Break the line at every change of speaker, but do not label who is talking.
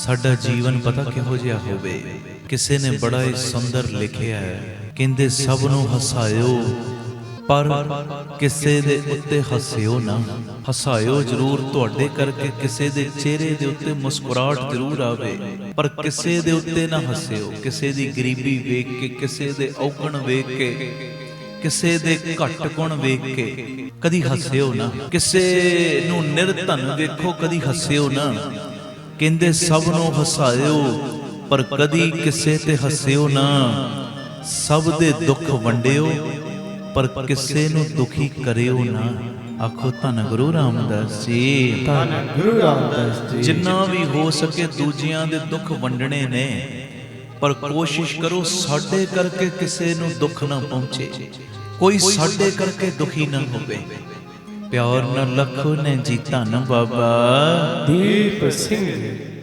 ਸਾਡਾ ਜੀਵਨ ਪਤਾ ਕਿਹੋ ਜਿਹਾ ਹੋਵੇ। ਕਿਸੇ ਨੇ ਬੜਾ ਹੀ ਸੁੰਦਰ ਲਿਖਿਆ ਹੈ, ਕਹਿੰਦੇ ਸਭ ਨੂੰ ਹਸਾਇਓ ਪਰ ਕਿਸੇ ਦੇ ਉੱਤੇ ਹੱਸਿਓ ਨਾ। ਹਸਾਇਓ ਜ਼ਰੂਰ, ਤੁਹਾਡੇ ਕਰਕੇ ਕਿਸੇ ਦੇ ਚਿਹਰੇ ਦੇ ਉੱਤੇ ਮੁਸਕਰਾਹਟ ਜ਼ਰੂਰ ਆਵੇ, ਪਰ ਕਿਸੇ ਦੇ ਉੱਤੇ ਨਾ ਹੱਸਿਓ। ਕਿਸੇ ਦੀ ਗਰੀਬੀ ਵੇਖ ਕੇ, ਕਿਸੇ ਦੇ ਔਗਣ ਵੇਖ ਕੇ, ਕਿਸੇ ਦੇ ਘੱਟ ਗੁਣ ਵੇਖ ਕੇ ਕਦੀ ਹੱਸਿਓ ਨਾ। ਕਿਸੇ ਨੂੰ ਨਿਰਧਨ ਵੇਖੋ, ਕਦੀ ਹੱਸਿਓ ਨਾ। ਕਹਿੰਦੇ ਸਭ ਨੂੰ ਹਸਾਇਓ ਪਰ ਕਦੀ ਕਿਸੇ ਤੇ ਹੱਸਿਓ ਨਾ। ਸਭ ਦੇ ਦੁੱਖ ਵੰਡਿਓ ਪਰ ਕਿਸੇ ਨੂੰ ਦੁਖੀ ਕਰਿਓ ਨਾ। ਆਖੋ ਧੰਨ ਗੁਰੂ ਰਾਮਦਾਸ ਜੀ,
ਧੰਨ ਗੁਰੂ ਰਾਮਦਾਸ ਜੀ।
ਜਿੰਨਾ ਵੀ ਹੋ ਸਕੇ ਦੂਜਿਆਂ ਦੇ ਦੁੱਖ ਵੰਡਣੇ ਨੇ, ਪਰ ਕੋਸ਼ਿਸ਼ ਕਰੋ ਸਾਡੇ ਕਰਕੇ ਕਿਸੇ ਨੂੰ ਦੁੱਖ ਨਾ ਪਹੁੰਚੇ, ਕੋਈ ਸਾਡੇ ਕਰਕੇ ਦੁਖੀ ਨਾ ਹੋਵੇ। ਪਿਆਰ ਨਾਲ ਲਖੋ ਨੇ ਜੀ ਧੰਨ ਬਾਬਾ
ਦੀਪ ਸਿੰਘ।